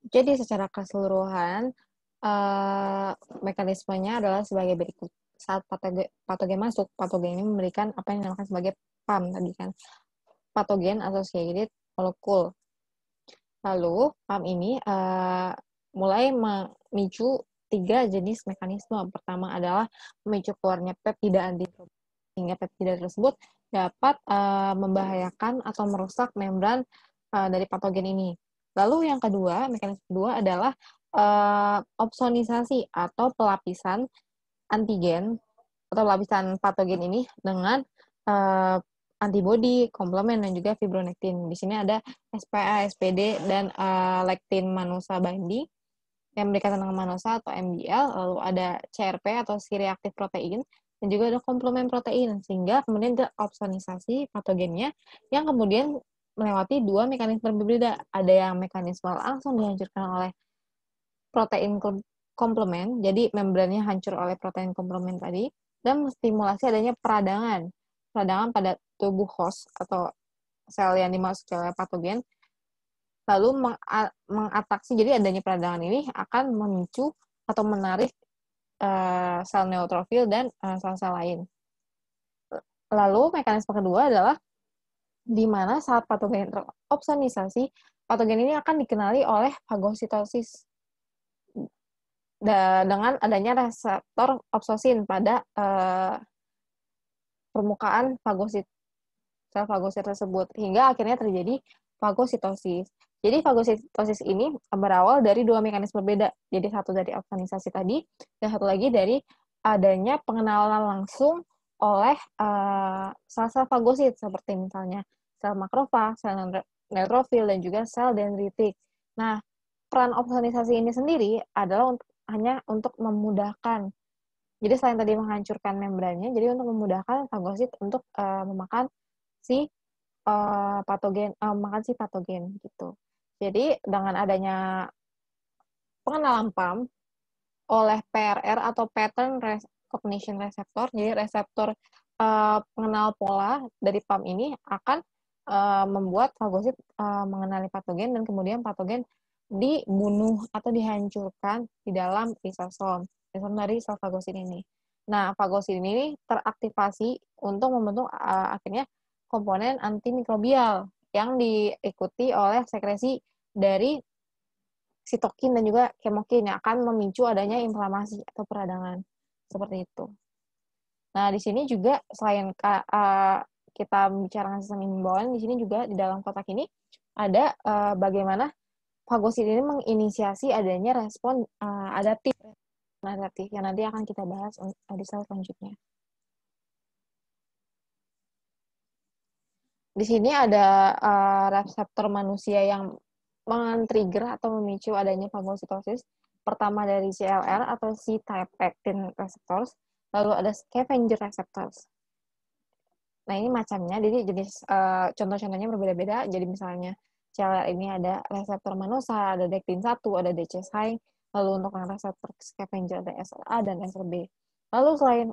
Jadi secara keseluruhan, mekanismenya adalah sebagai berikut. Saat patogen masuk, patogen ini memberikan apa yang dinamakan sebagai PAM tadi kan, patogen associated molecule. Lalu PAM ini mulai memicu 3 jenis mekanisme. Pertama adalah memicu keluarnya peptida antimikrobial, sehingga peptida tersebut dapat membahayakan atau merusak membran dari patogen ini. Lalu yang kedua, mekanisme kedua adalah opsonisasi atau pelapisan antigen atau lapisan patogen ini dengan antibodi, komplement, dan juga fibronectin. Di sini ada SPA, SPD, dan lectin manosa binding yang berkaitan dengan manosa atau MBL, lalu ada CRP atau C-reactive protein, dan juga ada komplement protein, sehingga kemudian ada opsonisasi patogennya yang kemudian melewati 2 mekanisme berbeda. Ada yang mekanisme langsung dihancurkan oleh protein komplement, jadi membrannya hancur oleh protein komplement tadi, dan menstimulasi adanya peradangan pada tubuh host atau sel yang dimasuki oleh patogen, lalu mengatraksi, jadi adanya peradangan ini akan memicu atau menarik sel neutrofil dan sel-sel lain. Lalu mekanisme kedua adalah di mana saat patogen teropsonisasi, patogen ini akan dikenali oleh fagositosis dengan adanya reseptor opsosin pada permukaan sel fagosit tersebut, hingga akhirnya terjadi fagositosis. Jadi fagositosis ini berawal dari 2 mekanisme berbeda. Jadi satu dari opsonisasi tadi, dan satu lagi dari adanya pengenalan langsung oleh sel-sel fagosit, seperti misalnya sel makrofag, sel neutrofil, dan juga sel dendritik. Nah, peran opsonisasi ini sendiri adalah hanya untuk memudahkan. Jadi selain tadi menghancurkan membrannya, jadi untuk memudahkan fagosit untuk memakan si patogen gitu. Jadi dengan adanya pengenalan PAM oleh PRR atau Pattern Recognition Receptor, jadi reseptor pengenal pola dari PAM ini akan membuat fagosit mengenali patogen, dan kemudian patogen dibunuh atau dihancurkan di dalam lisosom dari sel fagosit ini. Nah, fagosit ini teraktivasi untuk membentuk akhirnya komponen antimikrobial yang diikuti oleh sekresi dari sitokin dan juga kemokin yang akan memicu adanya inflamasi atau peradangan. Seperti itu. Nah, di sini juga selain kita bicara sistem imbauan, di sini juga di dalam kotak ini ada bagaimana fagosit ini menginisiasi adanya respon adaptif yang nanti akan kita bahas di slide selanjutnya. Di sini ada reseptor manusia yang men-trigger atau memicu adanya fagositosis. Pertama dari CLR atau C-type pectin receptors, lalu ada scavenger receptors. Nah, ini macamnya, jadi jenis contoh-contohnya berbeda-beda. Jadi misalnya CLR ini ada reseptor manosa, ada dektin 1, ada DC-SHY, lalu untuk reseptor scavenger ada SLA dan SLB. Lalu selain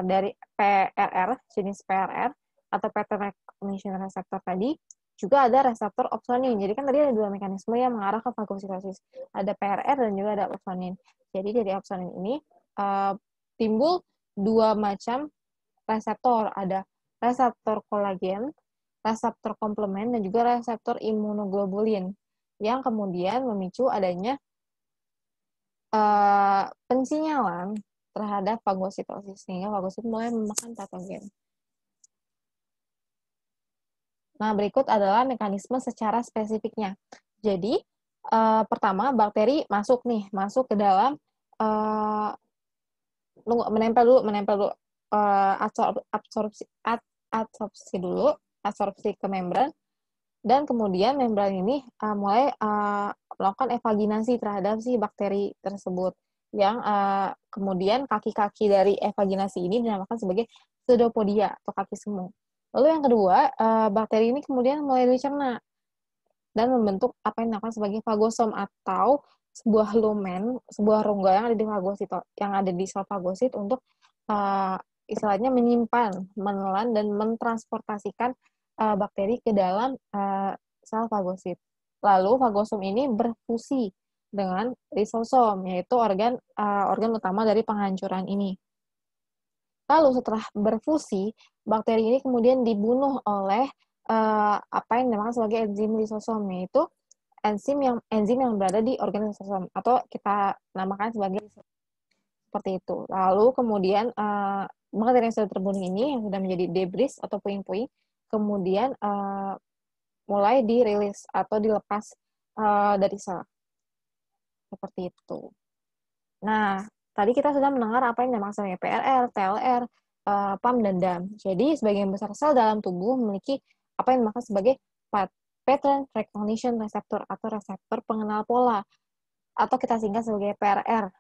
dari PRR, jenis PRR, atau pattern recognition receptor tadi, juga ada reseptor opsonin. Jadi kan tadi ada 2 mekanisme yang mengarah ke fagositosis. Ada PRR dan juga ada opsonin. Jadi dari opsonin ini timbul 2 macam reseptor. Ada reseptor kolagen, reseptor komplement, dan juga reseptor imunoglobulin yang kemudian memicu adanya pensinyalan terhadap fagositosis, sehingga fagosit mulai memakan patogen. Nah, berikut adalah mekanisme secara spesifiknya. Jadi, pertama, bakteri masuk ke dalam, menempel dulu absorpsi ke membran, dan kemudian membran ini mulai melakukan evaginasi terhadap si bakteri tersebut, yang kemudian kaki-kaki dari evaginasi ini dinamakan sebagai pseudopodia atau kaki semu. Lalu yang kedua, bakteri ini kemudian mulai dicerna dan membentuk apa yang dinamakan sebagai fagosom atau sebuah lumen, sebuah rongga yang ada di fagosit, yang ada di sel fagosit untuk istilahnya menyimpan, menelan, dan mentransportasikan bakteri ke dalam sel fagosit. Lalu fagosom ini berfungsi dengan lisosom, yaitu organ utama dari penghancuran ini. Lalu setelah berfusi, bakteri ini kemudian dibunuh oleh apa yang dinamakan sebagai enzim lisosom, yaitu enzim yang berada di organ lisosom, atau kita namakan sebagai seperti itu. Lalu kemudian bakteri yang sudah terbunuh ini, yang sudah menjadi debris atau puing-puing, kemudian mulai dirilis atau dilepas dari sel. Seperti itu. Nah, tadi kita sudah mendengar apa yang dinamakan sebagai PRR, TLR, PAM, dan DAM. Jadi, sebagian besar sel dalam tubuh memiliki apa yang dinamakan sebagai Pattern Recognition Receptor atau reseptor pengenal pola, atau kita singkat sebagai PRR,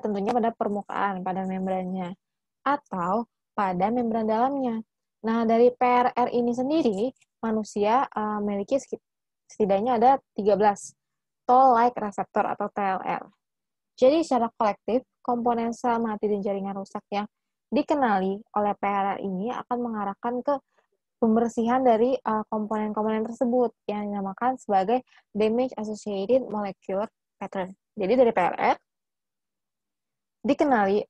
tentunya pada permukaan, pada membrannya, atau pada membran dalamnya. Nah, dari PRR ini sendiri, manusia memiliki setidaknya ada 13 toll-like reseptor atau TLR. Jadi secara kolektif, komponen sel mati dan jaringan rusak yang dikenali oleh PRR ini akan mengarahkan ke pembersihan dari komponen-komponen tersebut yang dinamakan sebagai damage associated molecular pattern. Jadi dari PRR dikenali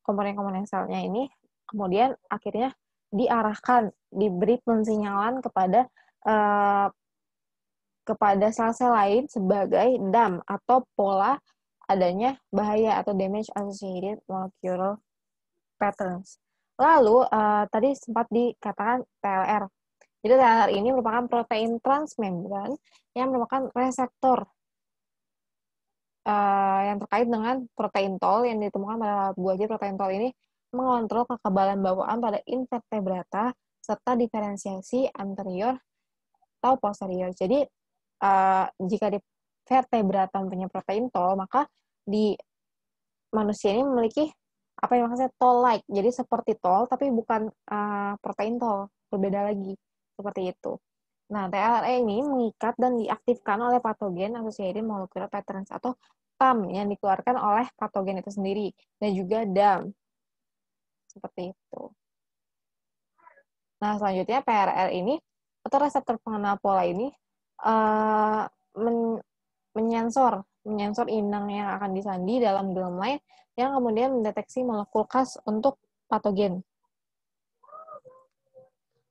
komponen-komponen selnya ini, kemudian akhirnya diarahkan, diberi pensinyalan kepada sel-sel lain sebagai DAM atau pola adanya bahaya atau damage associated molecular patterns. Lalu tadi sempat dikatakan TLR. Jadi TLR ini merupakan protein transmembran yang merupakan reseptor yang terkait dengan protein tol yang ditemukan pada buah jadi protein tol ini mengontrol kekebalan bawaan pada invertebrata serta diferensiasi anterior atau posterior. Jadi jika di vertebrata punya protein tol, maka di manusia ini memiliki apa yang maksudnya toll-like, jadi seperti tol tapi bukan protein tol, berbeda lagi seperti itu. Nah, tRNA ini mengikat dan diaktifkan oleh patogen associated molecular patterns atau PAM yang dikeluarkan oleh patogen itu sendiri dan juga DAM seperti itu. Nah, selanjutnya PRR ini atau reseptor pengenal pola ini menyensor inang yang akan disandi dalam genom lain yang kemudian mendeteksi molekul khas untuk patogen.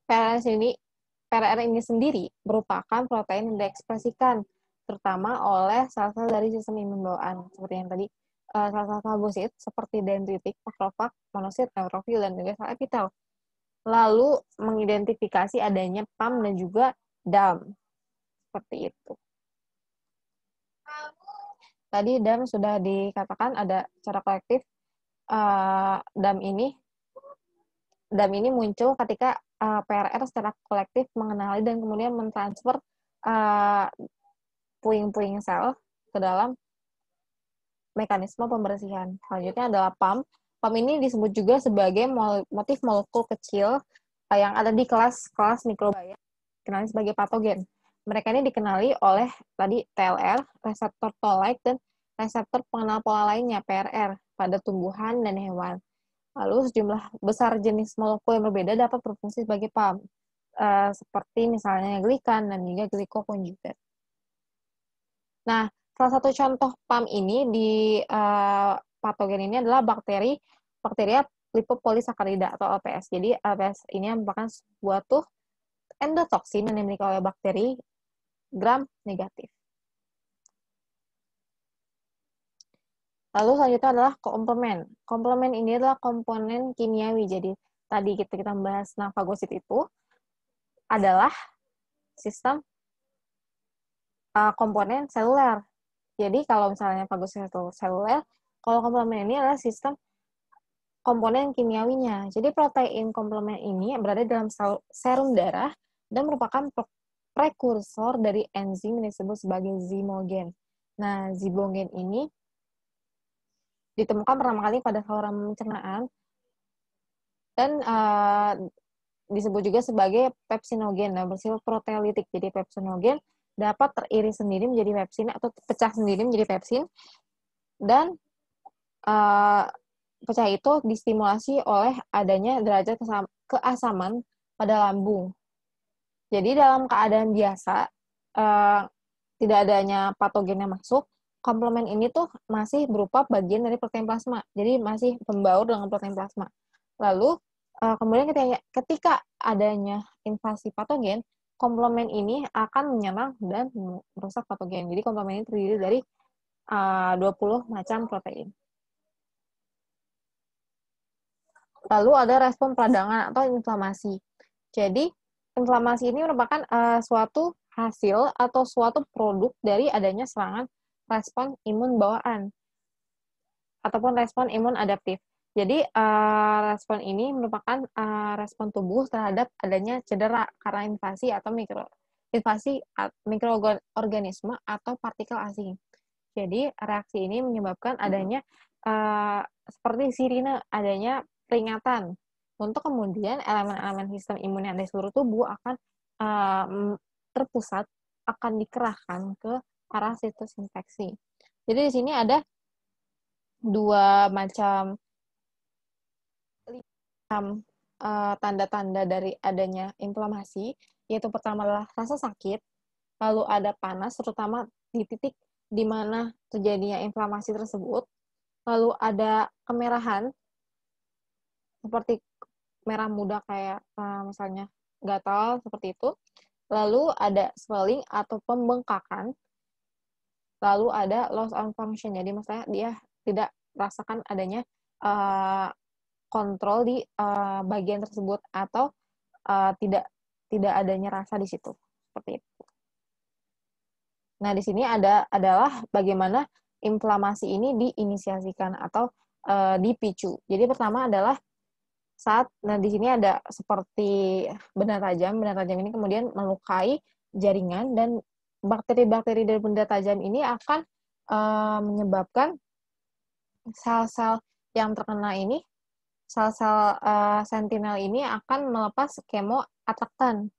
PRR ini sendiri merupakan protein yang diekspresikan terutama oleh sel-sel dari sistem imun bawaan seperti yang tadi sel-sel fagosit seperti dendritik, makrofag, monosit, neutrofil, dan juga sel epitel. Lalu mengidentifikasi adanya PAM dan juga DAM seperti itu. Tadi DAM sudah dikatakan ada secara kolektif. DAM ini muncul ketika PRR secara kolektif mengenali dan kemudian mentransfer puing-puing sel ke dalam mekanisme pembersihan. Selanjutnya adalah PAM. PAM ini disebut juga sebagai motif molekul kecil yang ada di kelas mikrobia, dikenali sebagai patogen. Mereka ini dikenali oleh tadi TLR, reseptor toll-like, dan reseptor pengenal pola lainnya, PRR, pada tumbuhan dan hewan. Lalu sejumlah besar jenis molekul yang berbeda dapat berfungsi sebagai PAM, seperti misalnya glikan dan juga glikokonjugat. Nah, salah satu contoh PAM ini di patogen ini adalah bakteria lipopolisacharida atau LPS. Jadi LPS ini merupakan sebuah endotoksin yang dimiliki oleh bakteri gram negatif. Lalu selanjutnya adalah komplemen. Komplemen ini adalah komponen kimiawi. Jadi tadi kita membahas fagosit itu adalah sistem komponen seluler. Jadi kalau misalnya fagosit itu seluler, kalau komplemen ini adalah sistem komponen kimiawinya. Jadi protein komplemen ini berada dalam serum darah dan merupakan prekursor dari enzim yang disebut sebagai zymogen. Nah, zymogen ini ditemukan pertama kali pada saluran pencernaan dan disebut juga sebagai pepsinogen, bersifat proteolitik. Jadi pepsinogen dapat teriris sendiri menjadi pepsin atau pecah sendiri menjadi pepsin, dan pecah itu distimulasi oleh adanya derajat keasaman pada lambung. Jadi dalam keadaan biasa tidak adanya patogen yang masuk, komplement ini tuh masih berupa bagian dari protein plasma. Jadi masih pembaur dengan protein plasma. Lalu kemudian ketika adanya invasi patogen, komplement ini akan menyerang dan merusak patogen. Jadi komplement ini terdiri dari 20 macam protein. Lalu ada respon peradangan atau inflamasi. Jadi, inflamasi ini merupakan suatu hasil atau suatu produk dari adanya serangan respon imun bawaan ataupun respon imun adaptif. Jadi, respon ini merupakan respon tubuh terhadap adanya cedera karena invasi mikroorganisme atau partikel asing. Jadi, reaksi ini menyebabkan adanya seperti sirine, adanya peringatan. Untuk kemudian elemen-elemen sistem imun yang ada di seluruh tubuh akan terpusat, akan dikerahkan ke arah situs infeksi. Jadi di sini ada dua macam tanda-tanda dari adanya inflamasi, yaitu pertama adalah rasa sakit, lalu ada panas, terutama di titik di mana terjadinya inflamasi tersebut, lalu ada kemerahan, seperti merah muda kayak misalnya gatal, seperti itu, lalu ada swelling atau pembengkakan, lalu ada loss of function, jadi maksudnya dia tidak merasakan adanya kontrol di bagian tersebut atau tidak adanya rasa di situ, seperti itu. Nah, di sini adalah bagaimana inflamasi ini diinisiasikan atau dipicu. Jadi pertama adalah di sini ada seperti benda tajam ini kemudian melukai jaringan, dan bakteri-bakteri dari benda tajam ini akan menyebabkan sel-sel yang terkena ini, sel-sel sentinel ini akan melepas kemoatraktan.